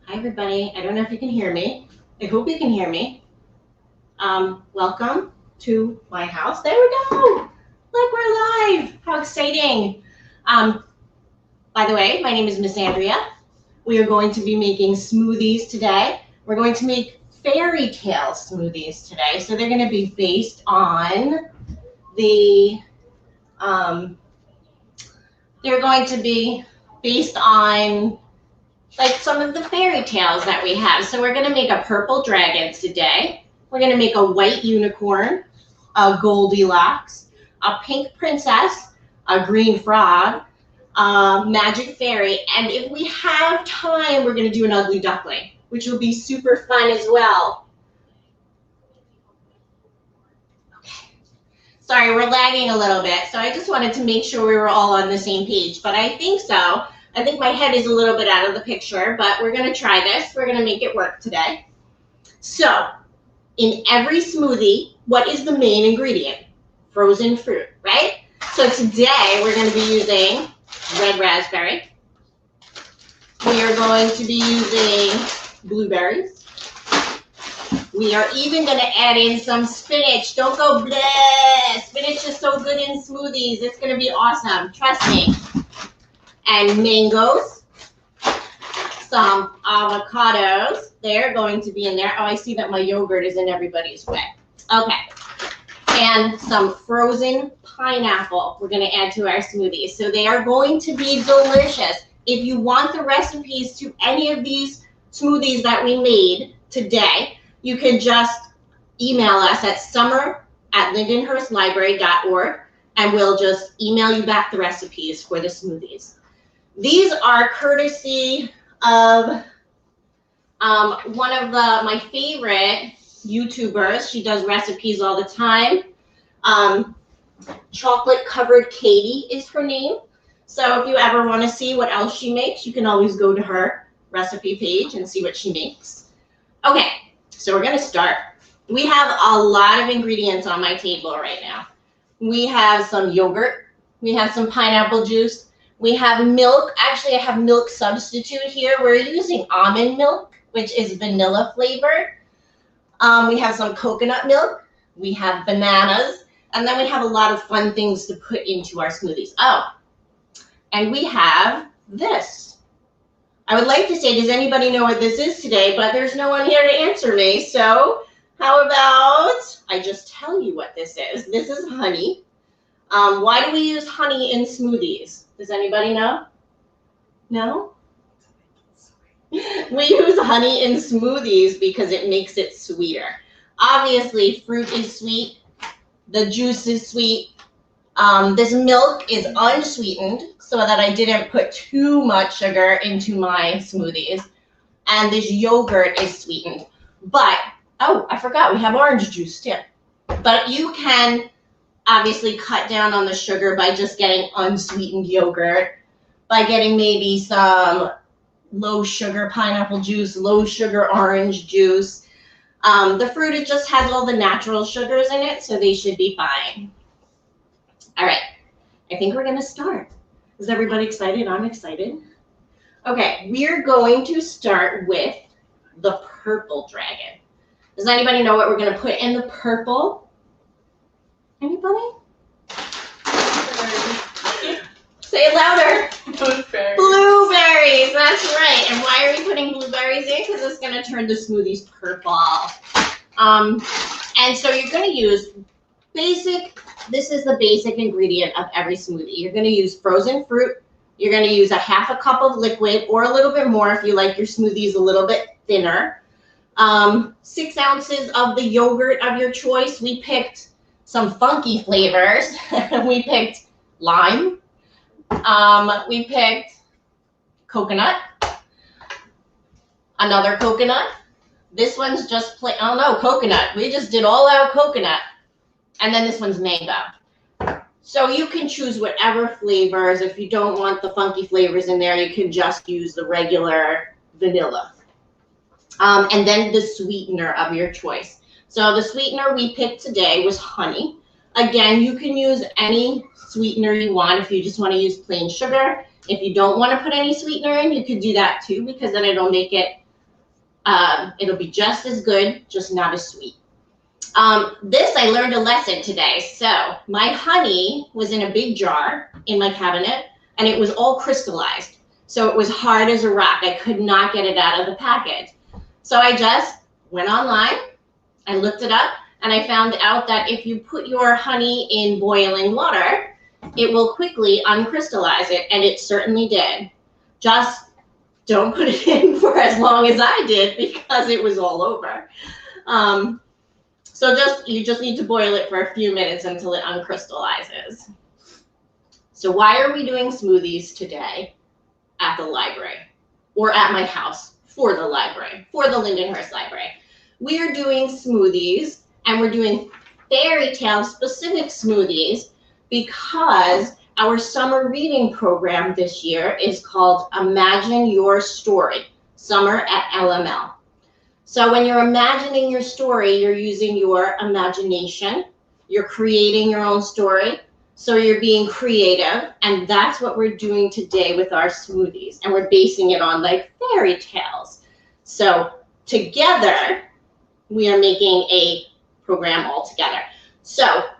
Hi, everybody. I don't know if you can hear me. I hope you can hear me. Welcome to my house. There we go. Look, we're live. How exciting. By the way, my name is Miss Andrea. We are going to be making smoothies today. We're going to make Fairytale smoothies today. So they're going to be based on the, they're going to be based on like some of the fairy tales that we have. So we're going to make a purple dragon today. We're going to make a white unicorn, a Goldilocks, a pink princess, a green frog, a magic fairy, and if we have time, we're going to do an ugly duckling, which will be super fun as well. Okay. Sorry, we're lagging a little bit, so I just wanted to make sure we were all on the same page, but I think so. I think my head is a little bit out of the picture, but we're going to try this. We're going to make it work today. So, in every smoothie, what is the main ingredient? Frozen fruit, right? So today we're going to be using red raspberry. We are going to be using blueberries. We are even going to add in some spinach. Don't go bleh. Spinach is so good in smoothies. It's going to be awesome. Trust me. And mangoes, some avocados. They're going to be in there. Oh, I see that my yogurt is in everybody's way. Okay. And some frozen pineapple we're going to add to our smoothies. So they are going to be delicious. If you want the recipes to any of these smoothies that we made today, you can just email us at summer@lindenhurstlibrary.org and we'll just email you back the recipes for the smoothies. These are courtesy of one of my favorite YouTubers. She does recipes all the time. Chocolate Covered Katie is her name. So if you ever want to see what else she makes, you can always go to her recipe page and see what she makes. Okay, so we're going to start. We have a lot of ingredients on my table right now. We have some yogurt. We have some pineapple juice. We have milk. Actually, I have milk substitute here. We're using almond milk, which is vanilla flavored. We have some coconut milk. We have bananas. And then we have a lot of fun things to put into our smoothies. Oh, and we have this. I would like to say, does anybody know what this is today? But there's no one here to answer me. So how about I just tell you what this is? This is honey. Why do we use honey in smoothies? Does anybody know? No? We use honey in smoothies because it makes it sweeter. Obviously, fruit is sweet. The juice is sweet. This milk is unsweetened so that I didn't put too much sugar into my smoothies. And this yogurt is sweetened. But, oh, I forgot, we have orange juice too. But you can obviously cut down on the sugar by just getting unsweetened yogurt, by getting maybe some low sugar pineapple juice, low sugar orange juice. The fruit, it just has all the natural sugars in it, so they should be fine. All right, I think we're going to start. Is everybody excited? I'm excited. Okay, we're going to start with the purple dragon. Does anybody know what we're going to put in the purple? Anybody? Say it louder. Blueberries. Blueberries, that's right. And why are we putting blueberries in? Because it's going to turn the smoothies purple. And so you're going to use this is the basic ingredient of every smoothie. You're going to use frozen fruit. You're going to use a half a cup of liquid or a little bit more if you like your smoothies a little bit thinner. 6 ounces of the yogurt of your choice. We picked some funky flavors. We picked lime. We picked coconut. Another coconut. This one's just plain, oh no, coconut. We just did all out coconut. And then this one's mango. So you can choose whatever flavors. If you don't want the funky flavors in there, you can just use the regular vanilla. And then the sweetener of your choice. So the sweetener we picked today was honey. Again, you can use any sweetener you want if you just want to use plain sugar. If you don't want to put any sweetener in, you could do that too, because then it'll make it It'll be just as good, just not as sweet. This, I learned a lesson today. So my honey was in a big jar in my cabinet, and it was all crystallized. So it was hard as a rock. I could not get it out of the package. So I just went online, I looked it up, and I found out that if you put your honey in boiling water, it will quickly uncrystallize it, and it certainly did. Just don't put it in for as long as I did because it was all over. So you just need to boil it for a few minutes until it uncrystallizes. So why are we doing smoothies today at the library or at my house for the library, for the Lindenhurst Library? We are doing smoothies, and we're doing Fairytale specific smoothies because our summer reading program this year is called Imagine Your Story, Summer at LML. So when you're imagining your story, you're using your imagination, you're creating your own story, so you're being creative, and that's what we're doing today with our smoothies, and we're basing it on like fairy tales. So together, we are making a program all together. So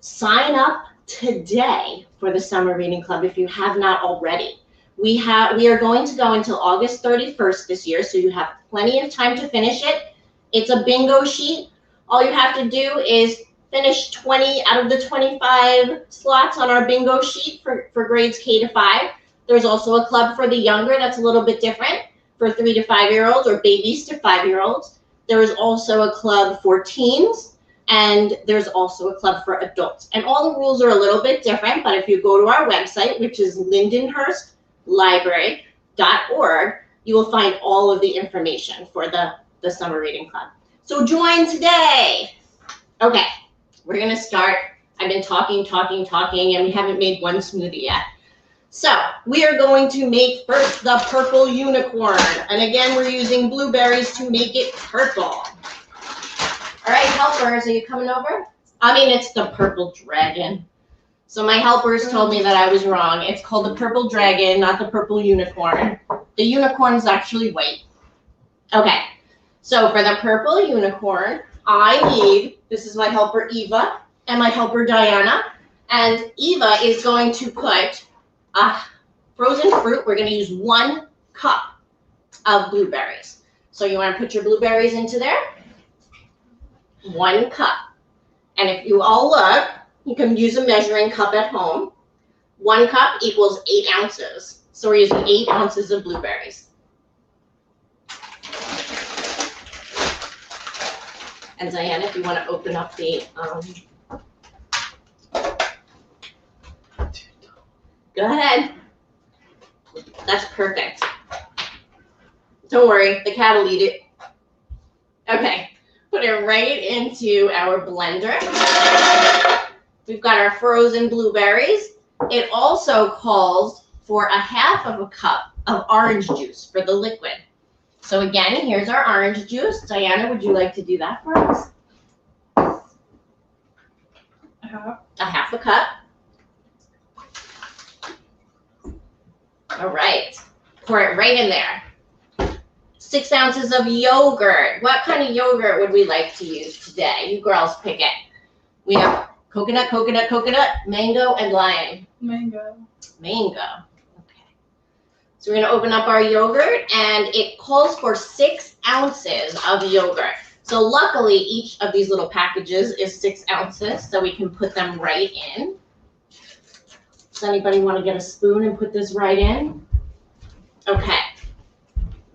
sign up today for the Summer Reading Club if you have not already. We are going to go until August 31st this year, so you have plenty of time to finish it. It's a bingo sheet. All you have to do is finish 20 out of the 25 slots on our bingo sheet for grades K to 5. There's also a club for the younger that's a little bit different for 3 to 5-year-olds or babies to 5-year-olds. There is also a club for teens, and there's also a club for adults. And all the rules are a little bit different, but if you go to our website, which is lindenhurstlibrary.org, you will find all of the information for the Summer Reading Club. So join today. Okay, we're gonna start. I've been talking, and we haven't made one smoothie yet. So we are going to make first the purple unicorn. And again, we're using blueberries to make it purple. All right, helpers, are you coming over? I mean, it's the purple dragon. So my helpers told me that I was wrong. It's called the purple dragon, not the purple unicorn. The unicorn is actually white. Okay, so for the purple unicorn, I need, this is my helper Eva and my helper Diana. And Eva is going to put frozen fruit. We're going to use 1 cup of blueberries. So you want to put your blueberries into there? 1 cup. And if you all look, you can use a measuring cup at home. 1 cup equals 8 ounces. So we're using 8 ounces of blueberries. And Diana, if you want to open up the, go ahead. That's perfect. Don't worry, the cat will eat it. Okay, put it right into our blender. We've got our frozen blueberries. It also calls for 1/2 cup of orange juice for the liquid. So again, here's our orange juice. Diana, would you like to do that for us? 1/2 cup. All right, pour it right in there. 6 ounces of yogurt. What kind of yogurt would we like to use today? You girls pick it. We have coconut, mango, and lime. Mango. Okay. So we're going to open up our yogurt, and it calls for 6 ounces of yogurt. So luckily, each of these little packages is 6 ounces, so we can put them right in. Does anybody want to get a spoon and put this right in? Okay.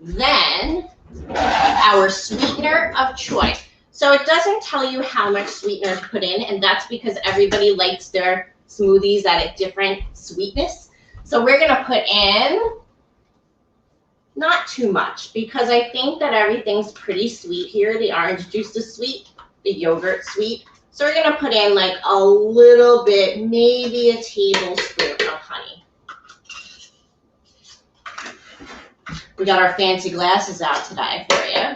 Then our sweetener of choice. So it doesn't tell you how much sweetener to put in, and that's because everybody likes their smoothies at a different sweetness. So we're going to put in not too much because I think that everything's pretty sweet here. The orange juice is sweet, the yogurt's sweet. So we're going to put in like a little bit, maybe a tablespoon of honey. We got our fancy glasses out today for you.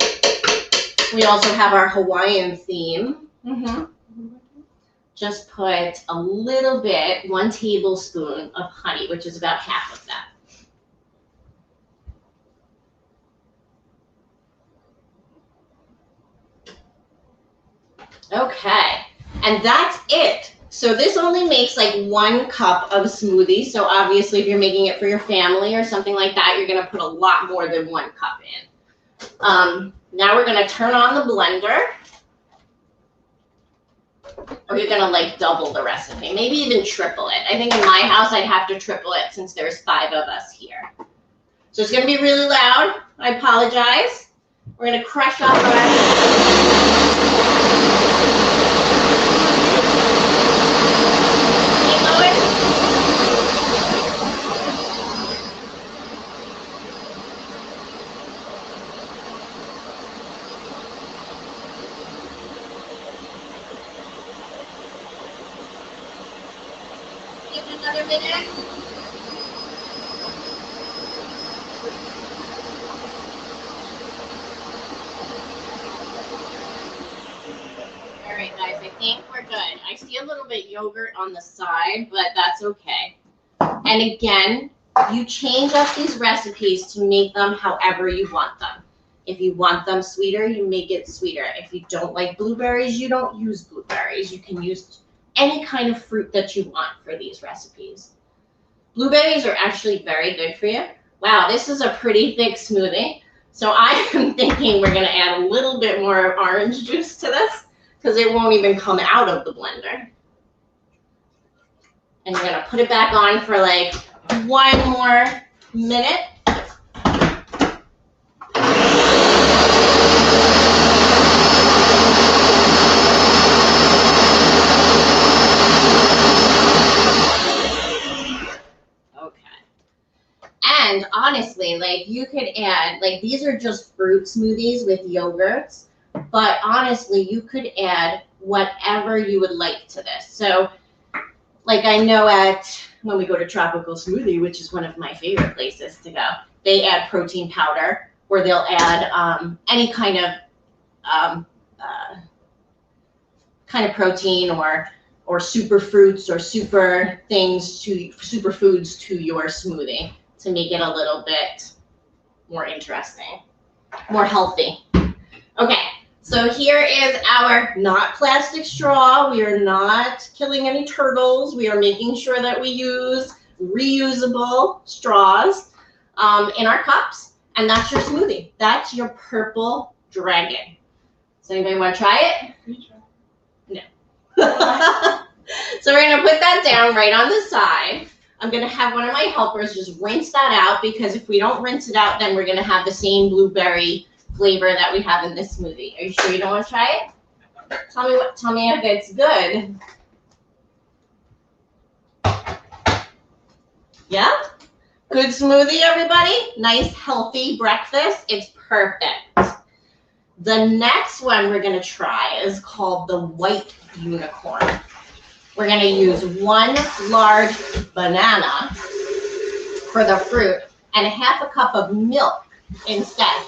We also have our Hawaiian theme. Just put a little bit, 1 tablespoon of honey, which is about 1/2 of that. Okay, and that's it. So this only makes like 1 cup of smoothie. So obviously if you're making it for your family or something like that, you're gonna put a lot more than 1 cup in. Now we're gonna turn on the blender. Or you're gonna like double the recipe, maybe even triple it. I think in my house I'd have to triple it since there's 5 of us here. So it's gonna be really loud. I apologize. We're gonna crush up our give it another minute. All right, guys, I think we're good. I see a little bit yogurt on the side, but that's okay. And again, you change up these recipes to make them however you want them. If you want them sweeter, you make it sweeter. If you don't like blueberries, you don't use blueberries. You can use any kind of fruit that you want for these recipes. Blueberries are actually very good for you. Wow, this is a pretty thick smoothie. So I am thinking we're gonna add a little bit more orange juice to this because it won't even come out of the blender. And you're gonna put it back on for like 1 more minute. And honestly, like you could add, like these are just fruit smoothies with yogurts, but honestly, you could add whatever you would like to this. So like I know when we go to Tropical Smoothie, which is one of my favorite places to go, they add protein powder or they'll add any kind of protein or super fruits or super foods to your smoothie to make it a little bit more interesting, more healthy. Okay, so here is our not plastic straw. We are not killing any turtles. We are making sure that we use reusable straws in our cups. And that's your smoothie. That's your purple dragon. Does anybody want to try it? No. So we're gonna put that down right on the side. I'm going to have one of my helpers just rinse that out because if we don't rinse it out, then we're going to have the same blueberry flavor that we have in this smoothie. Are you sure you don't want to try it? Tell me if it's good. Yeah? Good smoothie, everybody? Nice, healthy breakfast. It's perfect. The next one we're going to try is called the white unicorn. We're going to use 1 large banana for the fruit and 1/2 cup of milk instead.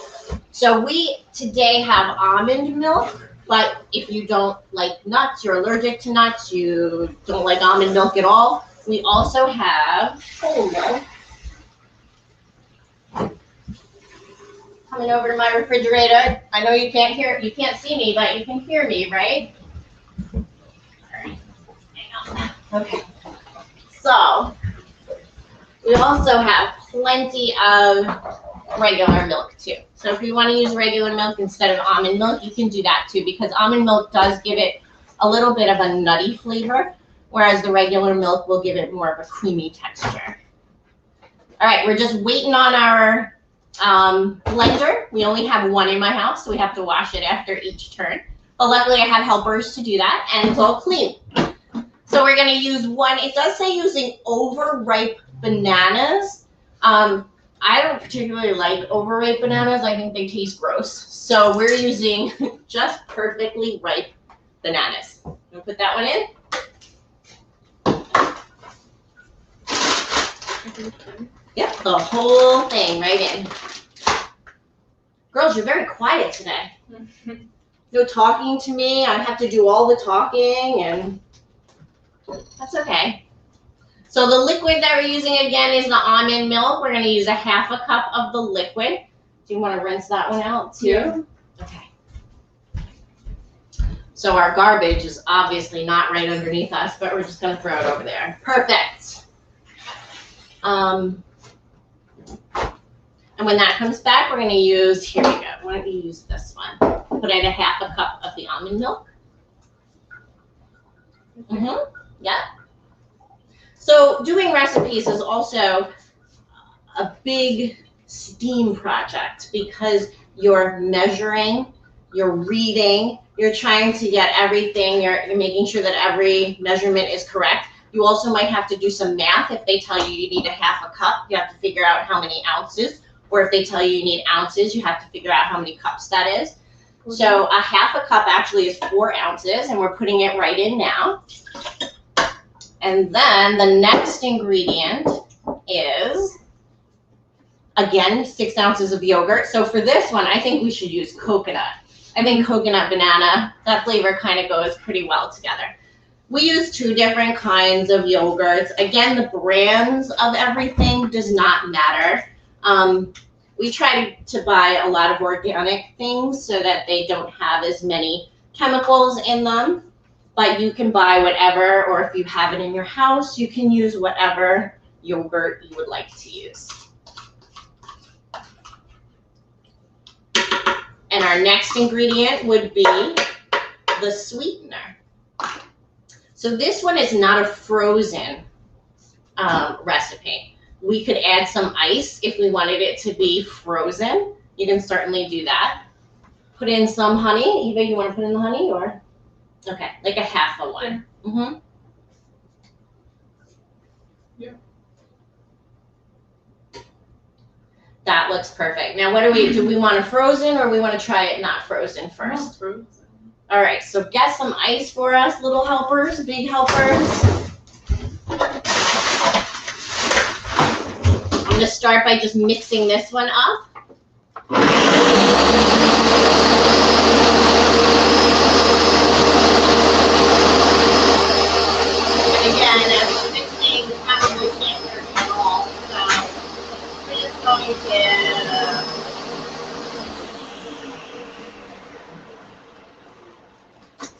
So we today have almond milk, but if you don't like nuts, you're allergic to nuts, you don't like almond milk at all, we also have whole milk. Coming over to my refrigerator. I know you can't see me, but you can hear me, right? Okay, so we also have plenty of regular milk too. So if you want to use regular milk instead of almond milk, you can do that too because almond milk does give it a little bit of a nutty flavor, whereas the regular milk will give it more of a creamy texture. All right, we're just waiting on our blender. We only have 1 in my house, so we have to wash it after each turn. But luckily I have helpers to do that and it's all clean. So we're going to use 1, it does say using overripe bananas. I don't particularly like overripe bananas. I think they taste gross. So we're using just perfectly ripe bananas. I'm going to put that one in. Yep, the whole thing right in. Girls, you're very quiet today. No talking to me. I have to do all the talking and that's okay. So the liquid that we're using again is the almond milk. We're going to use 1/2 cup of the liquid. Do you want to rinse that one out too? Yeah. Okay. So our garbage is obviously not right underneath us, but we're just gonna throw it over there. Perfect. And when that comes back, we're gonna use, here we go. Why don't you use this one? Put in a half a cup of the almond milk. Yeah. So doing recipes is also a big STEAM project because you're measuring, you're reading, you're trying to get everything, you're making sure that every measurement is correct. You also might have to do some math. If they tell you you need a half a cup, you have to figure out how many ounces. Or if they tell you you need ounces, you have to figure out how many cups that is. So a half a cup actually is 4 ounces, and we're putting it right in now. And then the next ingredient is, again, 6 ounces of yogurt. So for this one, I think we should use coconut. I think coconut banana, that flavor kind of goes pretty well together. We use 2 different kinds of yogurts. Again, the brands of everything does not matter. We try to buy a lot of organic things so that they don't have as many chemicals in them. But you can buy whatever, or if you have it in your house, you can use whatever yogurt you would like to use. And our next ingredient would be the sweetener. So this one is not a frozen recipe. We could add some ice if we wanted it to be frozen. You can certainly do that. Put in some honey. Eva, you want to put in the honey or? Okay, like a half a one. Mm-hmm. Yeah. That looks perfect. Now, what do we want it frozen or we want to try it not frozen first? Not frozen. All right, so get some ice for us, little helpers, big helpers. I'm gonna start by just mixing this one up. And again, as I'm mixing, you probably can't hear me at all, so we're just going to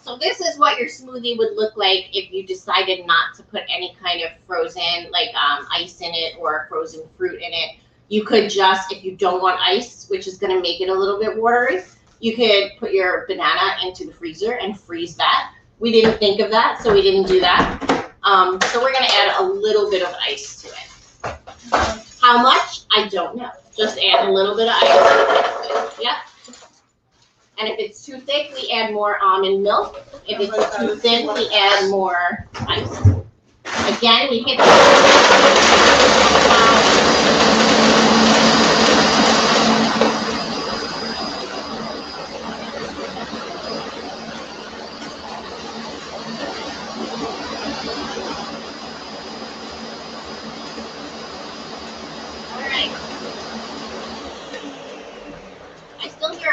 So this is what your smoothie would look like if you decided not to put any kind of frozen, like ice in it or frozen fruit in it. You could just, if you don't want ice, which is going to make it a little bit watery, you could put your banana into the freezer and freeze that. We didn't think of that, so we didn't do that. So we're going to add a little bit of ice to it. How much? I don't know. Just add a little bit of ice. Yep. And if it's too thick, we add more almond milk. If it's too thin, we add more ice. Again, we hit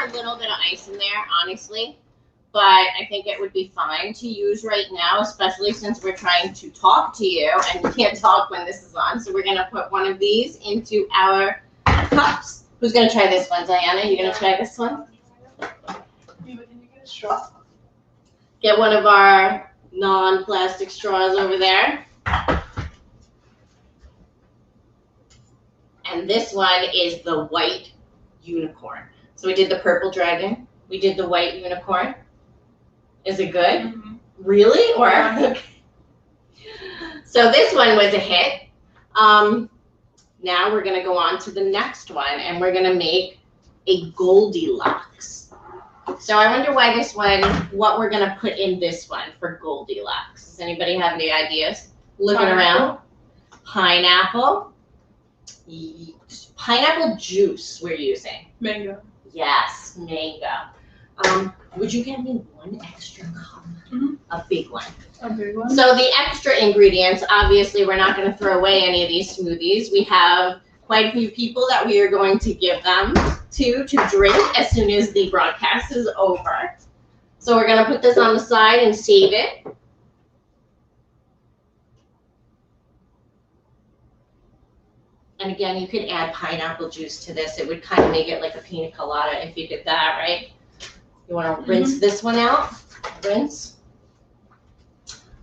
a little bit of ice in there, honestly, but I think it would be fine to use right now, especially since we're trying to talk to you and you can't talk when this is on. So we're going to put one of these into our cups. Who's going to try this one? Diana, you going to try this one? Can you get a straw? Get one of our non-plastic straws over there. And this one is the white unicorn. So we did the purple dragon. We did the white unicorn. Is it good? Mm-hmm. Really? Or So this one was a hit. Now we're going to go on to the next one, and we're going to make a Goldilocks. So I wonder why this one, what we're going to put in this one for Goldilocks. Does anybody have any ideas? Looking around. Pineapple. Pineapple juice we're using. Mango. Yes, mango. Would you get me one extra cup? Mm-hmm. A big one. A big one. So the extra ingredients, obviously we're not going to throw away any of these smoothies. We have quite a few people that we are going to give them to drink as soon as the broadcast is over. So we're going to put this on the side and save it. And again, you could add pineapple juice to this. It would kind of make it like a pina colada if you did that, right? You want to rinse this one out? rinse.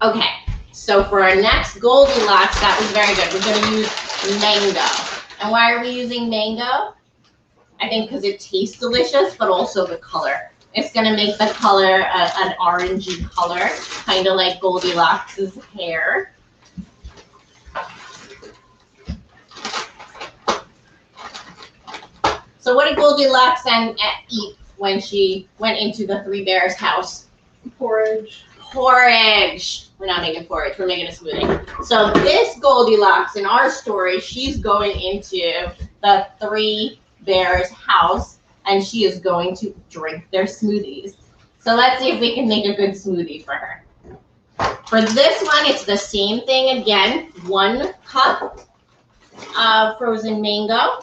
Okay, so for our next Goldilocks, that was very good. We're gonna use mango. And why are we using mango? I think because it tastes delicious, but also the color. It's gonna make the color an orangey color, kind of like Goldilocks' hair. So what did Goldilocks eat when she went into the three bears' house? Porridge. Porridge. We're not making porridge, we're making a smoothie. So this Goldilocks in our story, she's going into the three bears' house and she is going to drink their smoothies. So let's see if we can make a good smoothie for her. For this one, it's the same thing again. 1 cup of frozen mango.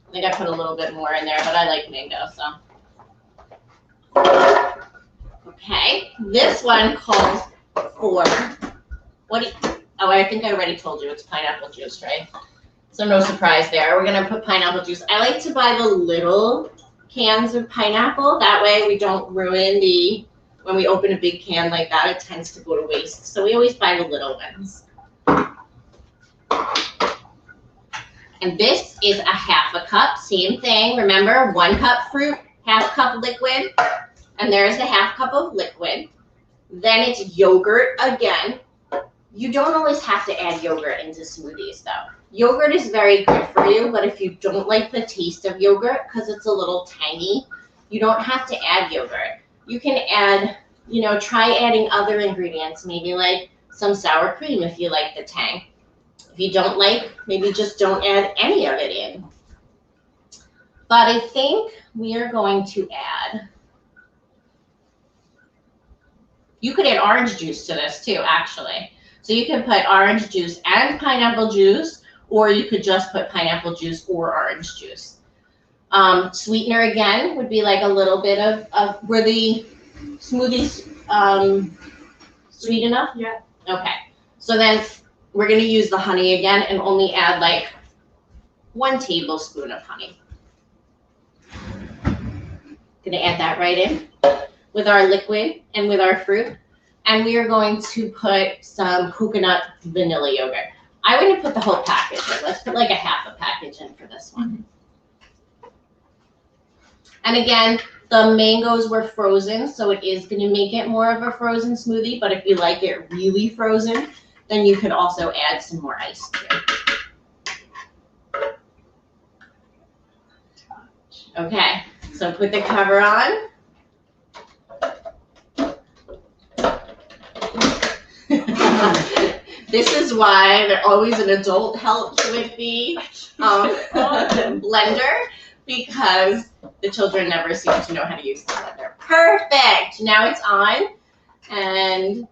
I think I put a little bit more in there, but I like mango, so. Okay, this one calls for, I think I already told you it's pineapple juice, right? So no surprise there. We're gonna put pineapple juice. I like to buy the little cans of pineapple. That way we don't ruin when we open a big can like that, it tends to go to waste. So we always buy the little ones. And this is a 1/2 cup, same thing. Remember, 1 cup fruit, 1/2 cup liquid, and there's the 1/2 cup of liquid. Then it's yogurt again. You don't always have to add yogurt into smoothies though. Yogurt is very good for you, but if you don't like the taste of yogurt because it's a little tangy, you don't have to add yogurt. You can add, try adding other ingredients, maybe like some sour cream if you like the tang. If you don't like, maybe just don't add any of it in. But I think we are going to add, you could add orange juice to this too, actually. So you can put orange juice and pineapple juice, or you could just put pineapple juice or orange juice. Sweetener again would be like a little bit of were the smoothies sweet enough? Yeah. Okay. So then we're going to use the honey again and only add like 1 tablespoon of honey. Going to add that right in with our liquid and with our fruit. And we are going to put some coconut vanilla yogurt. I wouldn't put the whole package in. Let's put like a 1/2 package in for this one. And again, the mangoes were frozen, so it is going to make it more of a frozen smoothie. But if you like it really frozen, then you could also add some more ice too. Okay, so put the cover on. This is why there always an adult helps with the blender, because the children never seem to know how to use the blender. Perfect. Now it's on, and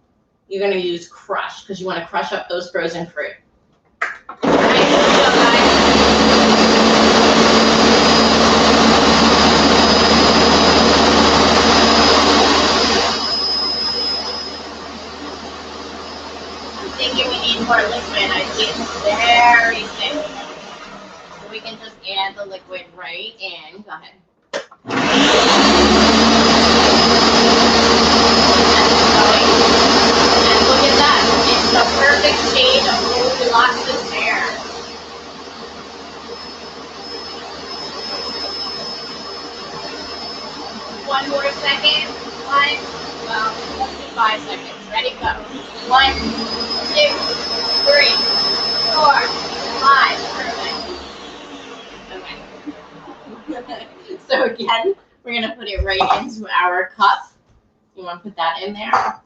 you're going to use crush because you want to crush up those frozen fruit. All right, here we go, guys. Thinking we need more liquid. I see it's very thick. So we can just add the liquid right in. Go ahead. And look at that. It's the perfect shade of Goldilocks' hair. One more second. Let's do 5 seconds. Ready, go. 1, 2, 3, 4, 5. Perfect. Okay. So again, we're going to put it right into our cup. You want to put that in there?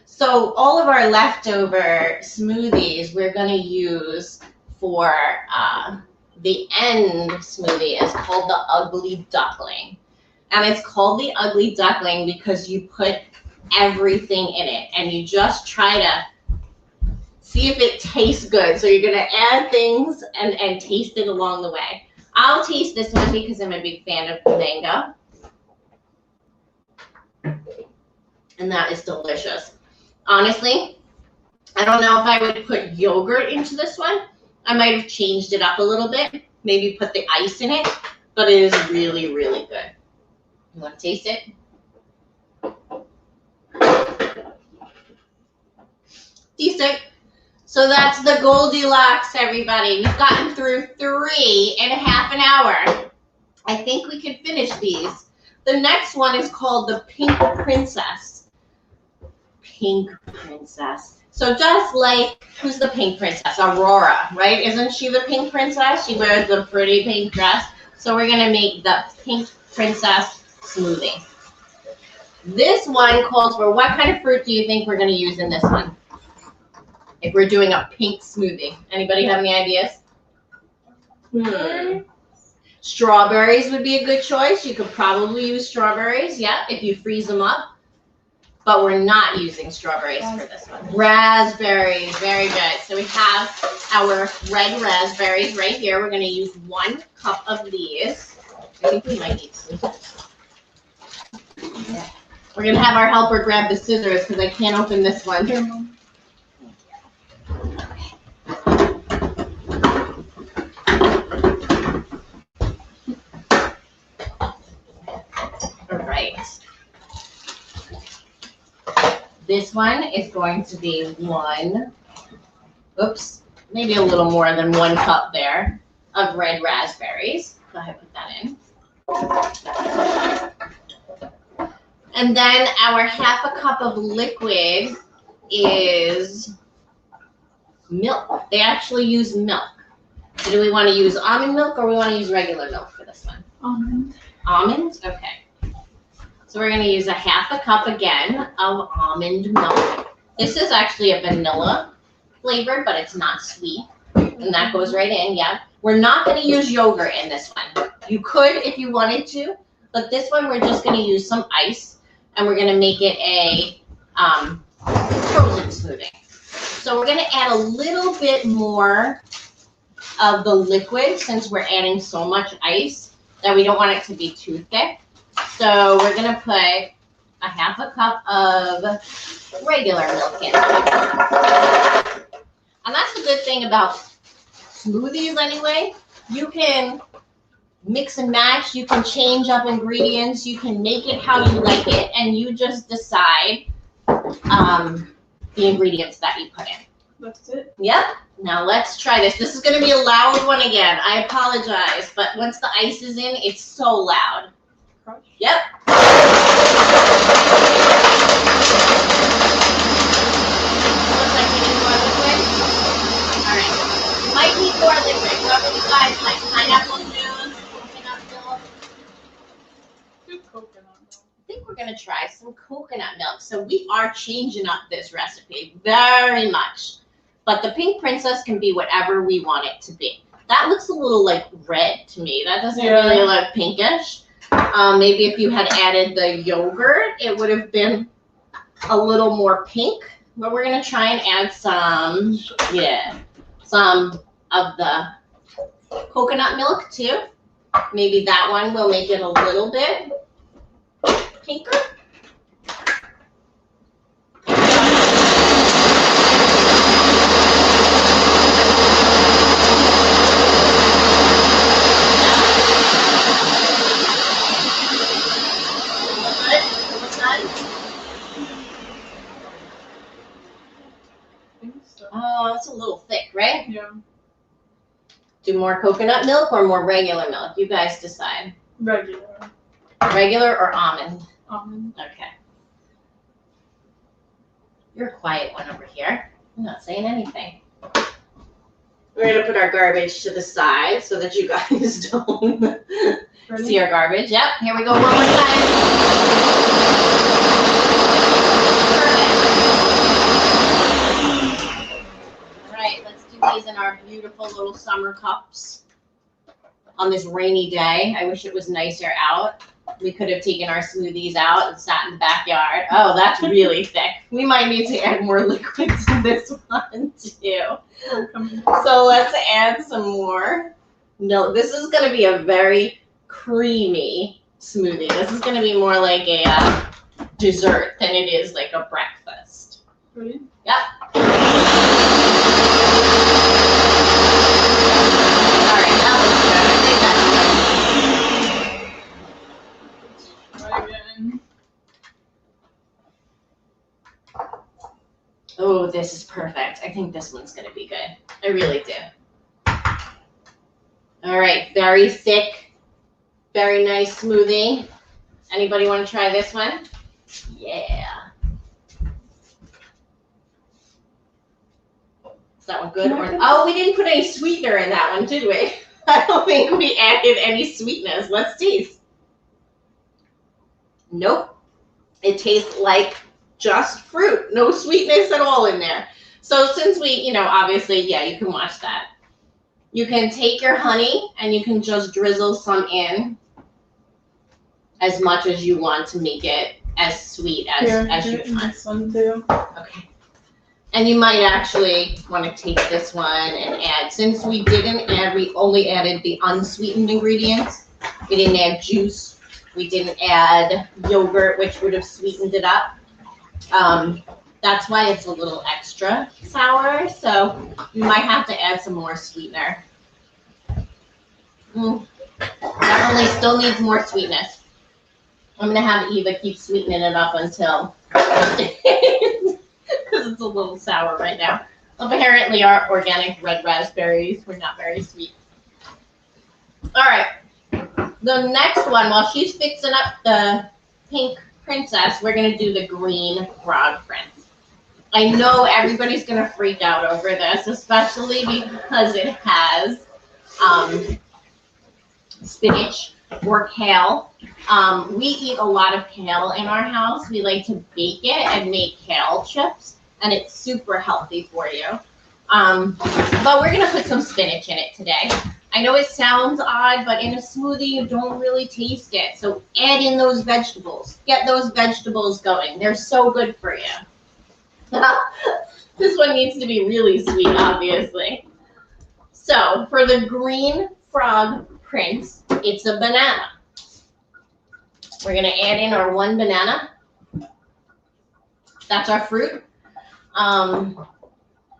So all of our leftover smoothies we're going to use for the end smoothie is called the Ugly Duckling. And it's called the Ugly Duckling because you put everything in it and you just try to see if it tastes good. So you're going to add things and taste it along the way. I'll taste this one because I'm a big fan of mango. And that is delicious. Honestly, I don't know if I would put yogurt into this one, I might have changed it up a little bit, maybe put the ice in it, but it is really, really good. You want to taste it? Decent. So that's the Goldilocks, everybody. We've gotten through 3.5 hours. I think we can finish these. The next one is called the Pink Princess. Pink Princess. So just like, who's the Pink Princess? Aurora, right? Isn't she the Pink Princess? She wears the pretty pink dress. So we're going to make the Pink Princess smoothie. This one calls for, what kind of fruit do you think we're going to use in this one? If we're doing a pink smoothie. Anybody have any ideas? Strawberries would be a good choice. You could probably use strawberries, yeah, if you freeze them up. But we're not using strawberries for this one. Raspberries, very good. So we have our red raspberries right here. We're going to use 1 cup of these. I think we might need scissors. Yeah. We're going to have our helper grab the scissors because I can't open this one. All right. This one is going to be 1, oops, maybe a little more than 1 cup there of red raspberries. Go ahead, put that in. And then our 1/2 cup of liquid is milk. They actually use milk. So do we want to use almond milk or we want to use regular milk for this one? Almond. Almond? Okay. So we're going to use a 1/2 cup again of almond milk. This is actually a vanilla flavored, but it's not sweet. And that goes right in, yeah. We're not going to use yogurt in this one. You could if you wanted to, but this one we're just going to use some ice and we're going to make it a frozen smoothie. So we're going to add a little bit more of the liquid since we're adding so much ice that we don't want it to be too thick. So we're going to put a 1/2 cup of regular milk in. And that's the good thing about smoothies anyway. You can mix and match, you can change up ingredients, you can make it how you like it, and you just decide the ingredients that you put in. That's it? Yep. Now let's try this. This is going to be a loud one again. I apologize, but once the ice is in, it's so loud. Crush. Yep. Looks like we need more liquid. All right. Might need more liquid. Whoever you guys like, pineapple juice, coconut milk. Do coconut milk. I think we're going to try some coconut milk. So we are changing up this recipe very much. But the Pink Princess can be whatever we want it to be. That looks a little like red to me. That doesn't really look pinkish. Maybe if you had added the yogurt, it would have been a little more pink. But we're going to try and add some of the coconut milk too. Maybe that one will make it a little bit pinker. Oh, it's a little thick, right? Yeah. Do more coconut milk or more regular milk? You guys decide. Regular. Regular or almond? Almond. Okay. You're a quiet one over here. I'm not saying anything. We're going to put our garbage to the side so that you guys don't see our garbage. Yep, here we go one more time. All right, let's do these in our beautiful little summer cups on this rainy day. I wish it was nicer out. We could have taken our smoothies out and sat in the backyard. Oh, that's really thick. We might need to add more liquid to this one too. So let's add some more milk. This is going to be a very creamy smoothie. This is going to be more like a dessert than it is like a breakfast. Ready? Yep. Alright, that looks good. I think that's good. Try again. Oh, this is perfect. I think this one's gonna be good. I really do. Alright, very thick, very nice smoothie. Anybody want to try this one? Yeah. Is that one good? Oh, we didn't put any sweetener in that one, did we? I don't think we added any sweetness. Let's taste. Nope. It tastes like just fruit. No sweetness at all in there. So since we, obviously, yeah, you can watch that. You can take your honey and you can just drizzle some in as much as you want to make it as sweet as you want. This one too. Okay. And you might actually want to take this one and add, since we didn't add, we only added the unsweetened ingredients. We didn't add juice. We didn't add yogurt, which would have sweetened it up. That's why it's a little extra sour. So you might have to add some more sweetener. Definitely still needs more sweetness. I'm going to have Eva keep sweetening it up until, because it's a little sour right now. Apparently our organic red raspberries were not very sweet. All right. The next one, while she's fixing up the pink princess, we're going to do the green frog prince. I know everybody's going to freak out over this, especially because it has spinach or kale. We eat a lot of kale in our house. We like to bake it and make kale chips, and it's super healthy for you. But we're going to put some spinach in it today. I know it sounds odd, but in a smoothie, you don't really taste it. So add in those vegetables. Get those vegetables going. They're so good for you. This one needs to be really sweet, obviously. So for the green frog prince, it's a banana. We're going to add in our one banana. That's our fruit.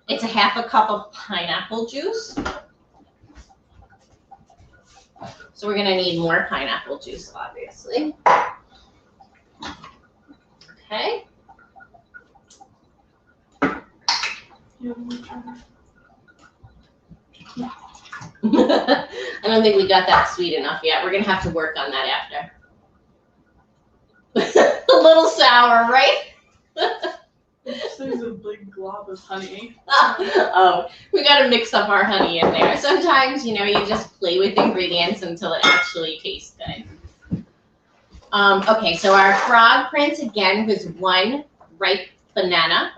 It's a half a cup of pineapple juice. So we're going to need more pineapple juice, obviously. Okay. I don't think we got that sweet enough yet. We're going to have to work on that after. A little sour, right? This is a big glob of honey. Oh, we got to mix up our honey in there. Sometimes, you just play with ingredients until it actually tastes good. Okay, so our frog prince, again, was one ripe banana,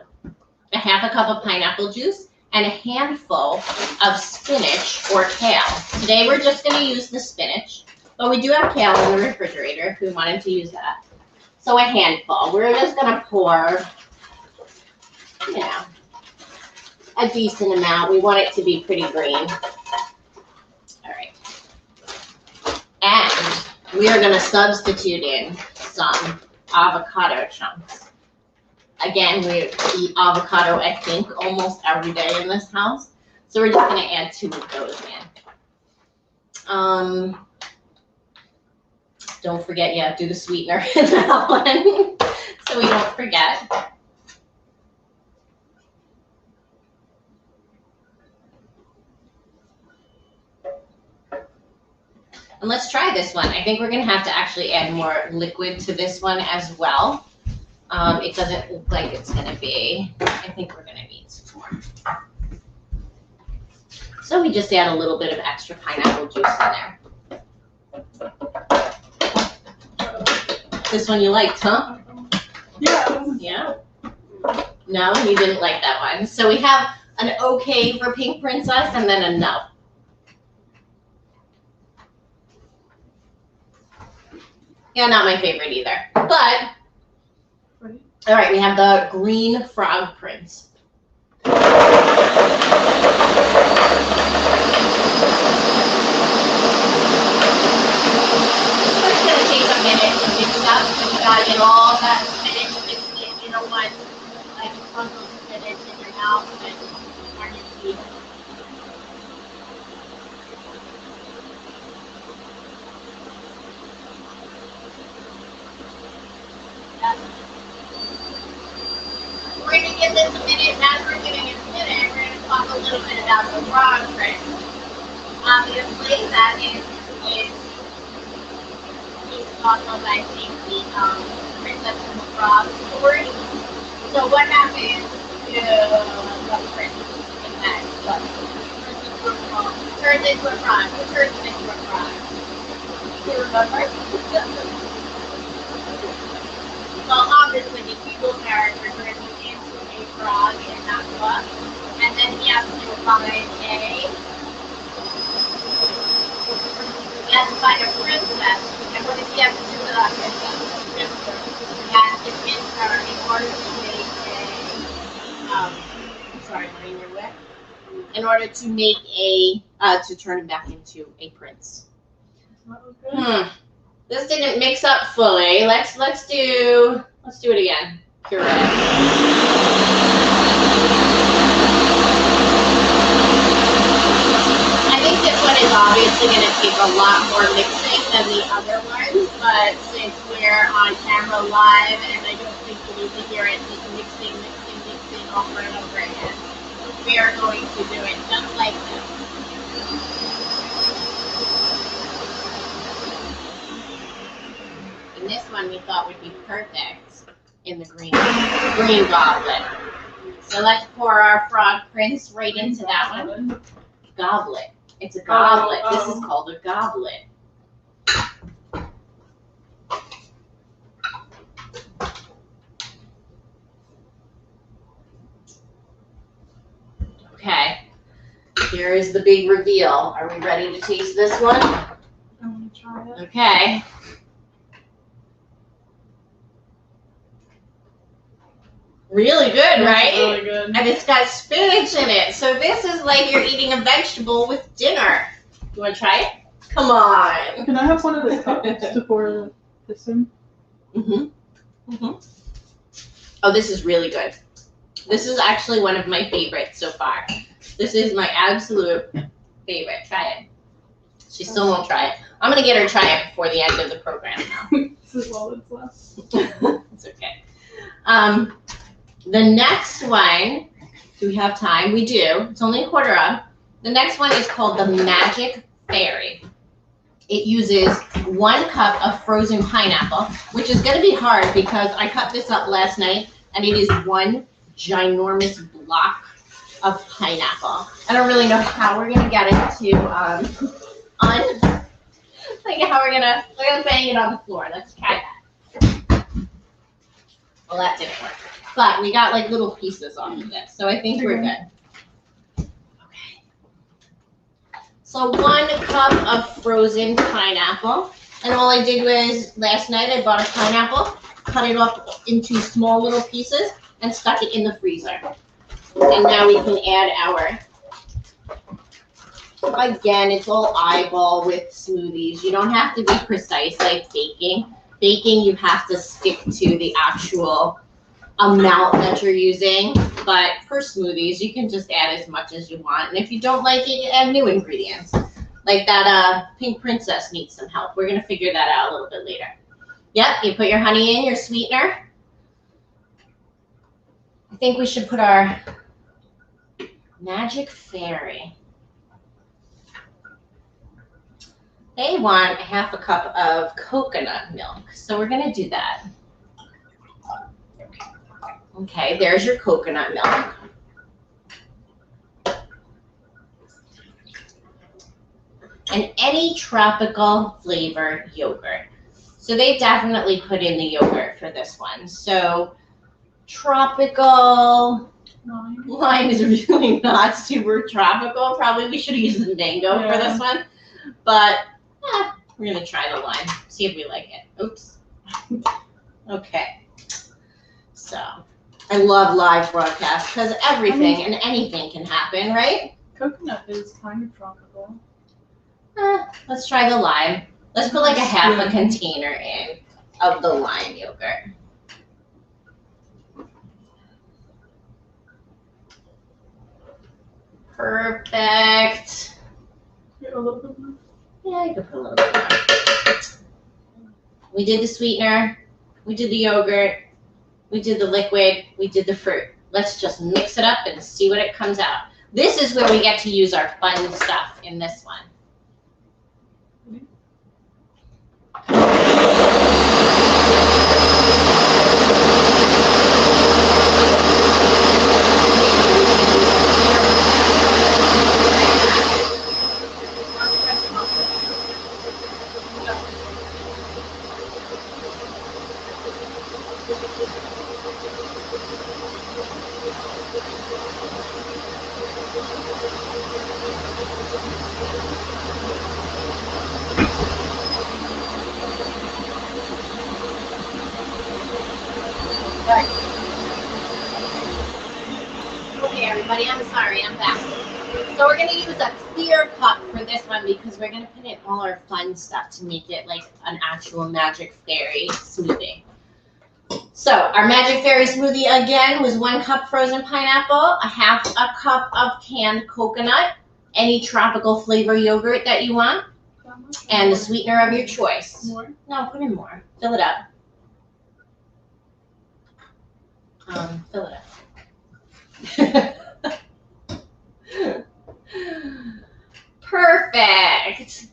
a half a cup of pineapple juice, and a handful of spinach or kale. Today we're just going to use the spinach, but we do have kale in the refrigerator if we wanted to use that. So a handful. We're just going to pour, a decent amount. We want it to be pretty green. All right. And we are going to substitute in some avocado chunks. Again, we eat avocado, I think, almost every day in this house. So we're just going to add 2 of those in. Don't forget, do the sweetener in that one so we don't forget. And let's try this one. I think we're going to have to actually add more liquid to this one as well. It doesn't look like it's going to be. I think we're going to need some more. So we just add a little bit of extra pineapple juice in there. This one you liked, huh? Yeah. Yeah? No, you didn't like that one. So we have an okay for Pink Princess and then a no. Yeah, not my favorite either. But, all right, we have the green frog prince. It's going to take a minute to mix up. You got to get all that spinach mixed in one, like a crumb of spinach in your mouth and on your teeth. we're gonna give this a minute. As we're giving it a minute, we're gonna talk a little bit about the frog prince. Obviously, that is also by the Princess and the Frog story. So what happens to the prince in that book? Turns into a frog. Who turns into a frog? Do you remember? So obviously the evil character turns into a frog in that book. And then he has to find a princess. And what does he have to do with that princess? He has to convince her in order to make in order to make to turn him back into a prince. This didn't mix up fully. Let's do it again. Puree. I think this one is obviously going to take a lot more mixing than the other ones, but since we're on camera live and I don't think you need to hear it just mixing over and over again, we are going to do it just like this. And this one we thought would be perfect in the green goblet. So let's pour our frog prince right into that one. Goblet. It's a goblet. This is called a goblet. Okay. Here is the big reveal. Are we ready to taste this one? I'm gonna try it. Okay. Really good, right? Really good. And it's got spinach in it. So this is like you're eating a vegetable with dinner. You want to try it? Come on. Can I have one of the cups to pour this in? Oh, this is really good. This is actually one of my favorites so far. This is my absolute favorite. Try it. She still won't try it. I'm going to get her to try it before the end of the program now. This is all that's left. It's okay. The next one, do we have time? We do. It's only a quarter of. The next one is called the Magic Fairy. It uses 1 cup of frozen pineapple, which is going to be hard because I cut this up last night and it is one ginormous block of pineapple. I don't really know how we're going to get it to how we're gonna bang it on the floor. Let's try that. Well, that didn't work. But we got like little pieces off of this, so I think we're good. Okay. So 1 cup of frozen pineapple. And all I did was last night I bought a pineapple, cut it up into small little pieces, and stuck it in the freezer. And now we can add our, again, it's all eyeball with smoothies. You don't have to be precise like baking. Baking, you have to stick to the actual amount that you're using. But for smoothies, you can just add as much as you want. And if you don't like it, you add new ingredients. Like that pink princess needs some help. We're going to figure that out a little bit later. Yep, you put your honey in, your sweetener. I think we should put our Magic Fairy. They want 1/2 cup of coconut milk, so we're going to do that. Okay, there's your coconut milk. And any tropical flavor yogurt. So they definitely put in the yogurt for this one. So tropical lime is really not super tropical. Probably we should have used the mango for this one. But we're going to try the lime, see if we like it. Oops. Okay. So I love live broadcasts because everything and anything can happen, right? Coconut is kind of tropical. Let's try the lime. Let's put like 1/2 container in of the lime yogurt. Perfect. A little bit more? Yeah, you can put a little bit more. We did the sweetener. We did the yogurt. We did the liquid. We did the fruit. let's just mix it up and see what it comes out. This is where we get to use our fun stuff in this one. Okay, everybody, I'm sorry, I'm back. So we're gonna use a clear cup for this one because we're gonna put in all our fun stuff to make it like an actual Magic Fairy smoothie. So our Magic Fairy smoothie again was 1 cup frozen pineapple, a half a cup of canned coconut, any tropical flavor yogurt that you want, and the sweetener of your choice. More? No, put in more. Fill it up. Fill it up. Perfect.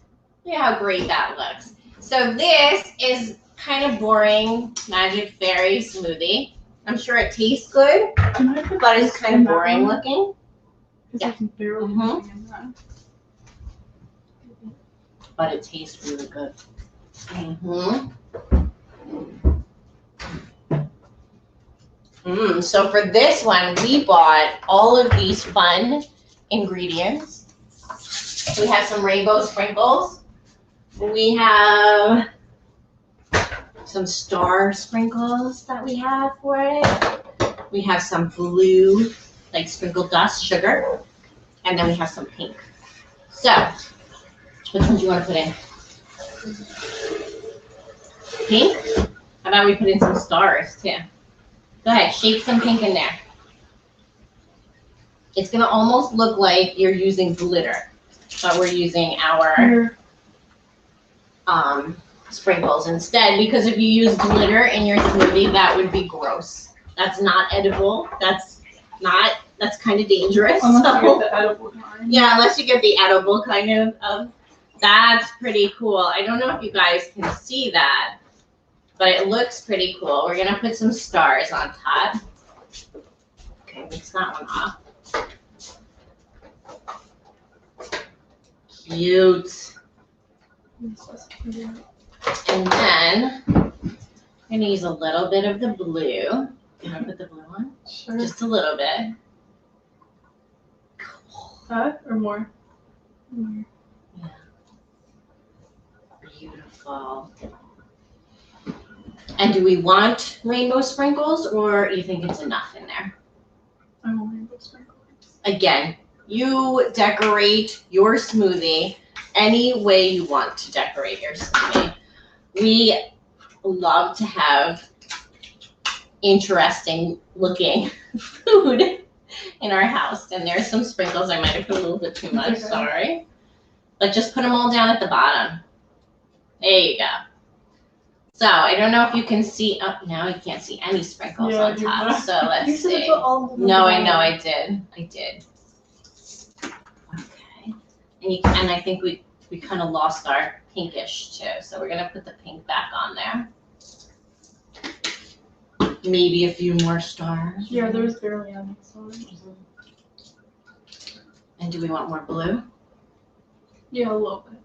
Look how great that looks. So this is kind of boring Magic Fairy smoothie. I'm sure it tastes good, but it's kind of boring looking. Yeah. But it tastes really good. So for this one, we bought all of these fun ingredients. We have some rainbow sprinkles. We have some star sprinkles that we have for it. We have some blue, like sprinkle dust, sugar. And then we have some pink. So, which one do you want to put in? Pink? How about we put in some stars too? Go ahead, shake some pink in there. It's gonna almost look like you're using glitter, but we're using our sprinkles instead, because if you use glitter in your smoothie, that would be gross. That's not edible. That's kind of dangerous. Unless you get the edible kind. Yeah, unless you get the edible kind of. That's pretty cool. I don't know if you guys can see that, but it looks pretty cool. We're gonna put some stars on top. Okay, mix that one off. Cute. And then I'm gonna use a little bit of the blue. You wanna put the blue on? Sure. Just a little bit. That or more? Yeah. Beautiful. And do we want rainbow sprinkles, or you think it's enough in there? I want rainbow sprinkles. Again, you decorate your smoothie any way you want to decorate your smoothie. We love to have interesting looking food in our house, and there's some sprinkles. I might have put a little bit too much, Okay. sorry. But just put them all down at the bottom. There you go. So I don't know if you can see, oh, now you can't see any sprinkles on top, so You let's should have see. put all of them No, I down. know, I did. Okay. And I think we kind of lost our pinkish too, so we're gonna put the pink back on there. Maybe a few more stars. Yeah, there's barely any stars. And do we want more blue? Yeah, a little bit.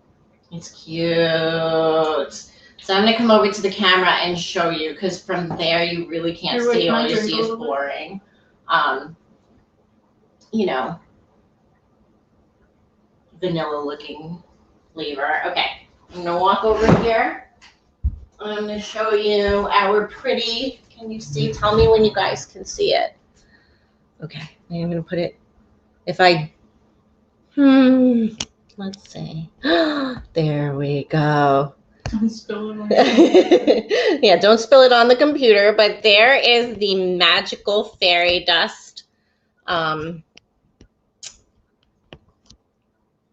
It's cute. So I'm gonna come over to the camera and show you, because from there you really can't Here, wait, see. can I All you drink see a is little bit? boring. Vanilla looking flavor. Okay, I'm gonna walk over here. I'm gonna show you our pretty, can you see? Tell me when you guys can see it. Okay, I'm gonna put it, let's see. There we go. Don't spill it on your Yeah, don't spill it on the computer, but there is the magical fairy dust. Let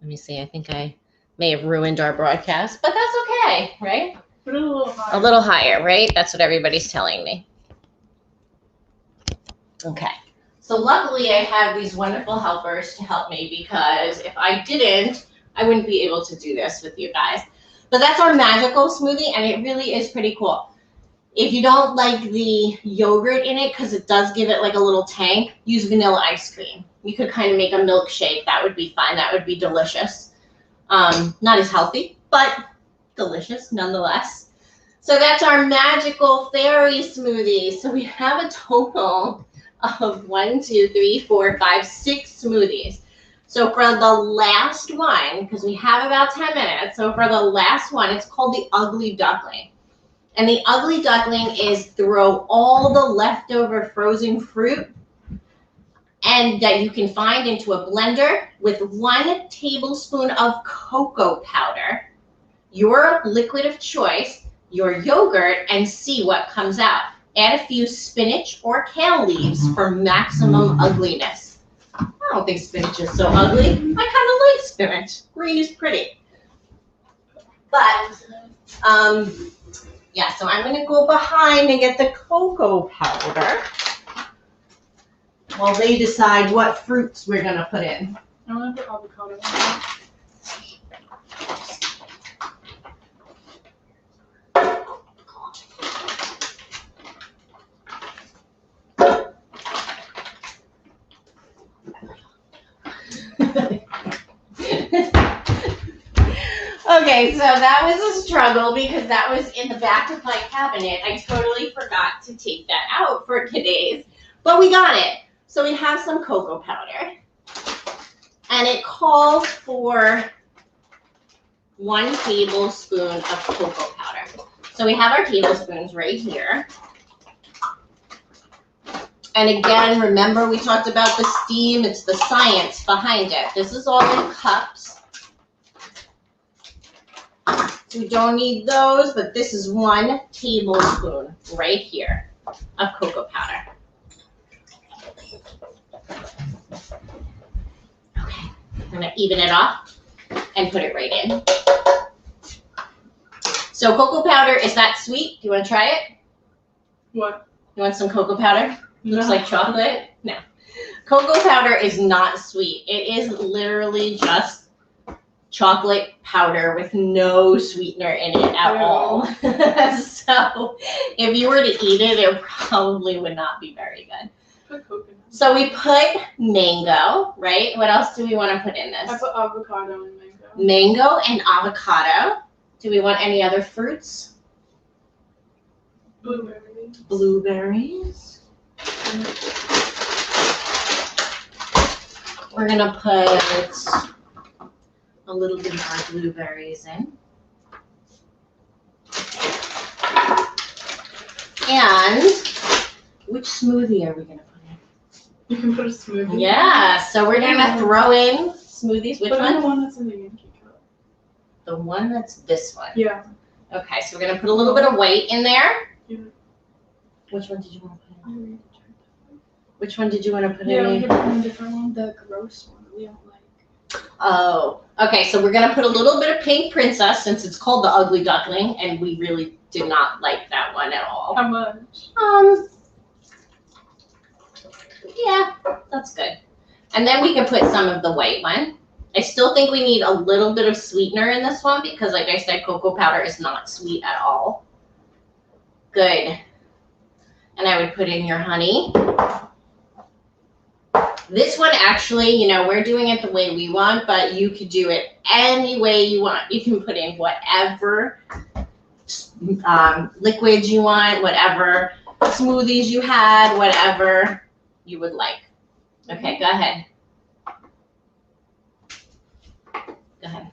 me see, I think I may have ruined our broadcast, but that's okay, right? Put it a little higher. A little higher, right? That's what everybody's telling me. Okay, So luckily I have these wonderful helpers to help me, because if I didn't, I wouldn't be able to do this with you guys. But that's our magical smoothie, and it really is pretty cool. If you don't like the yogurt in it, because it does give it like a little tang, use vanilla ice cream. You could kind of make a milkshake. That would be fun. That would be delicious. Not as healthy, but delicious nonetheless. So that's our magical fairy smoothie. So we have a total of 1, 2, 3, 4, 5, 6 smoothies. So for the last one, because we have about 10 minutes, so for the last one, it's called the ugly duckling. And the ugly duckling is throw all the leftover frozen fruit and that you can find into a blender with 1 tablespoon of cocoa powder, your liquid of choice, your yogurt, and see what comes out. Add a few spinach or kale leaves for maximum ugliness. I don't think spinach is so ugly. I kind of like spinach. Green is pretty. But, yeah, so I'm going to go behind and get the cocoa powder while they decide what fruits we're going to put in. I want to put avocado in Okay, so that was a struggle because that was in the back of my cabinet. I totally forgot to take that out for today's, but we got it. So we have some cocoa powder, and it calls for 1 tablespoon of cocoa powder. So we have our tablespoons right here. And again, remember we talked about the steam, it's the science behind it. This is all in cups. We don't need those, but this is 1 tablespoon right here of cocoa powder. Okay, I'm gonna even it off and put it right in. So cocoa powder, is that sweet? Do you wanna try it? What? You want some cocoa powder? Looks No. like chocolate? No. Cocoa powder is not sweet. It is literally just chocolate powder with no sweetener in it at all. So if you were to eat it, it probably would not be very good. Put coconut. So we put mango, right? What else do we want to put in I this? put avocado and mango. Mango and avocado. Do we want any other fruits? Blueberries. Blueberries. We're gonna put a little bit of our blueberries in. And which smoothie are we gonna put in? You can put a smoothie. Yeah, so we're gonna throw in smoothies. Which Put in the one? one that's in the Yankee cup. The one that's this one. Yeah. Okay, so we're gonna put a little bit of white in there. Yeah. Which one did you want to put in? I already tried Which one did you want to put that. Yeah, we in? could put in a different one. The gross one that we don't like. Oh, okay, so we're gonna put a little bit of pink princess since it's called the ugly duckling, and we really did not like that one at all. How much? Yeah, that's good. And then we can put some of the white one. I still think we need a little bit of sweetener in this one because, like I said, cocoa powder is not sweet at all. Good. And I would put in your honey. This one actually, you know, we're doing it the way we want, but you could do it any way you want. You can put in whatever liquids you want, whatever smoothies you had, whatever you would like. Okay, go ahead. Go ahead.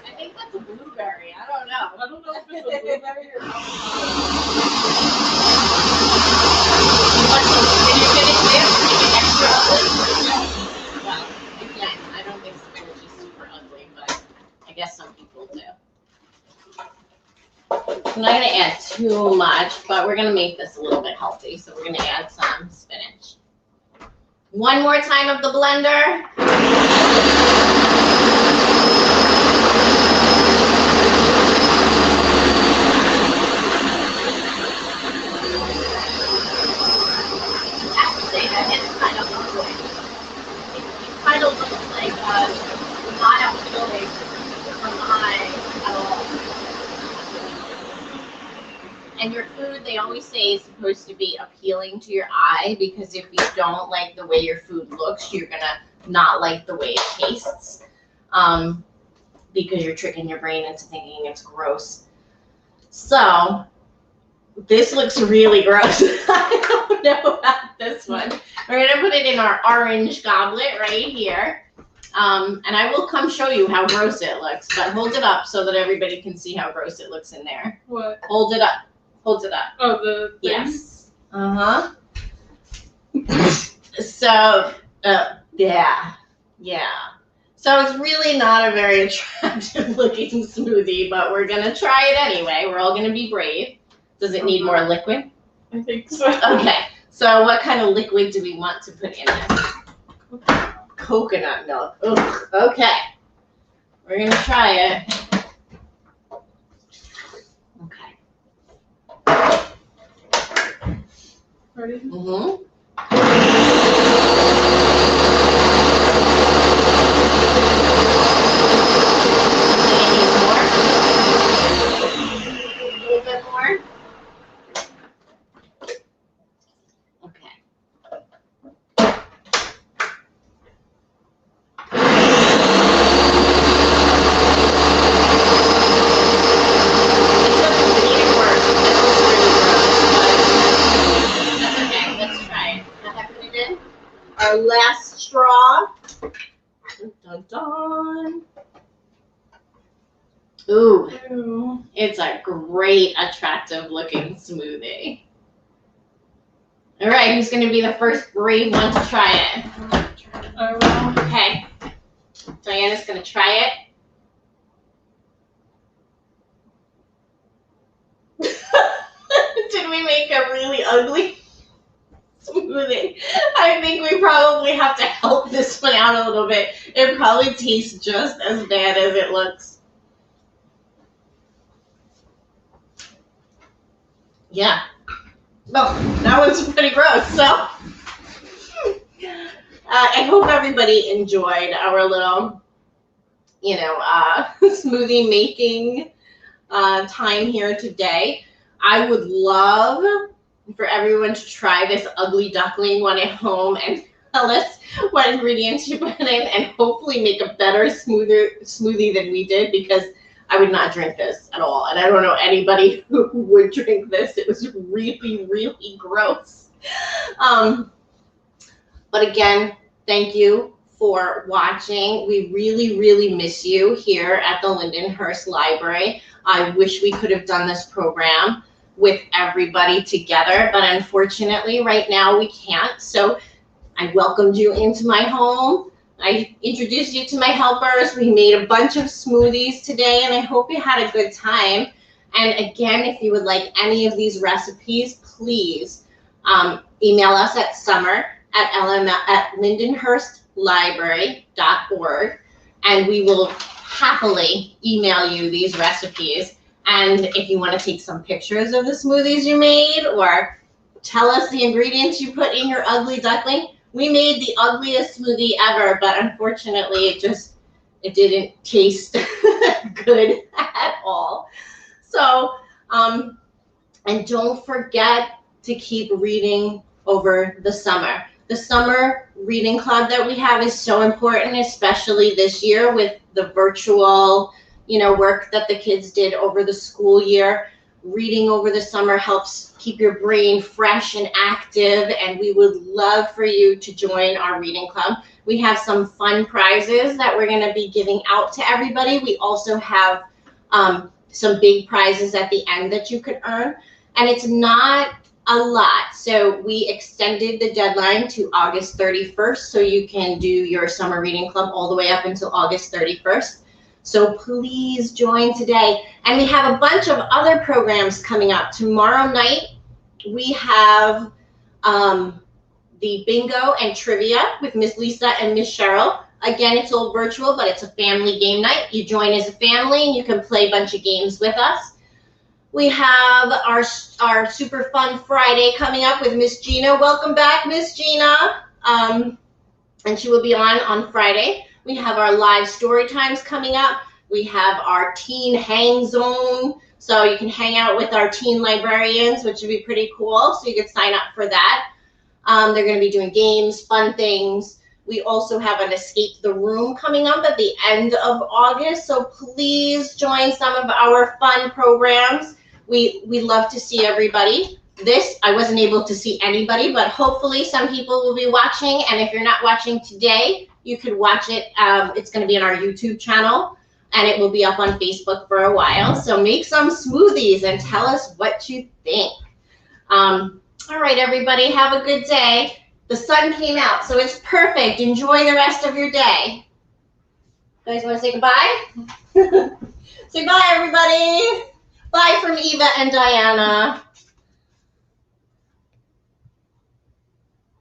I think that's a blueberry. I don't know. I don't know if it's a blueberry or avocado. Did you finish this? Make it extra ugly? Well, again, I don't think spinach is super ugly, but I guess some people do. I'm not going to add too much, but we're going to make this a little bit healthy, so we're going to add some spinach. One more time of the blender. And your food, they always say, is supposed to be appealing to your eye, because if you don't like the way your food looks, you're gonna not like the way it tastes, because you're tricking your brain into thinking it's gross. So this looks really gross. I don't know about this one. We're gonna put it in our orange goblet right here. And I will come show you how gross it looks, but hold it up so that everybody can see how gross it looks in there. What? Hold it up. Hold it up. Oh, the thing? Yes. So, yeah. So it's really not a very attractive looking smoothie, but we're gonna try it anyway. We're all gonna be brave. Does it need more liquid? I think so. Okay. So what kind of liquid do we want to put in this? Coconut milk. Ugh. Okay. We're gonna try it. Okay. Ready? Mm-hmm. A little bit more. Okay. Our last straw. Dun, dun, dun. Ooh, Ew. it's a great, attractive looking smoothie. All right, who's going to be the first brave one to try it? I will. Okay. Diana's going to try it. Did we make a really ugly smoothie? I think we probably have to help this one out a little bit. It probably tastes just as bad as it looks. Yeah. No, that one's pretty gross. So I hope everybody enjoyed our little, smoothie making time here today. I would love for everyone to try this ugly duckling one at home and tell us what ingredients you put in, and hopefully make a better smoothie than we did, because I would not drink this at all. And I don't know anybody who would drink this. It was really, really gross. But again, thank you for watching. We really, really miss you here at the Lindenhurst Library. I wish we could have done this program with everybody together, but unfortunately right now we can't. So I welcomed you into my home. I introduced you to my helpers. We made a bunch of smoothies today, and I hope you had a good time. And again, if you would like any of these recipes, please email us at summer@lindenhurstlibrary.org, and we will happily email you these recipes. And if you want to take some pictures of the smoothies you made, or tell us the ingredients you put in your ugly duckling. We made the ugliest smoothie ever, but unfortunately it didn't taste good at all. So, and don't forget to keep reading over the summer. The summer reading club that we have is so important, especially this year with the virtual, work that the kids did over the school year. Reading over the summer helps keep your brain fresh and active, and we would love for you to join our reading club. We have some fun prizes that we're going to be giving out to everybody. We also have some big prizes at the end that you could earn, and it's not a lot. So we extended the deadline to August 31st, so you can do your summer reading club all the way up until August 31st. So please join today. And we have a bunch of other programs coming up. Tomorrow night, we have the bingo and trivia with Miss Lisa and Miss Cheryl. Again, it's all virtual, but it's a family game night. You join as a family, and you can play a bunch of games with us. We have our super fun Friday coming up with Miss Gina. Welcome back, Miss Gina. And she will be on Friday. We have our live story times coming up. We have our teen hang zone, so you can hang out with our teen librarians, which would be pretty cool. So you could sign up for that. They're going to be doing games, fun things. We also have an Escape the Room coming up at the end of August, so please join some of our fun programs. We love to see everybody. This, I wasn't able to see anybody, but hopefully some people will be watching, and if you're not watching today, you could watch it. It's going to be on our YouTube channel, and it will be up on Facebook for a while. So make some smoothies and tell us what you think. All right, everybody, have a good day. The sun came out, so it's perfect. Enjoy the rest of your day. You guys want to say goodbye? Say bye, everybody. Bye from Eva and Diana.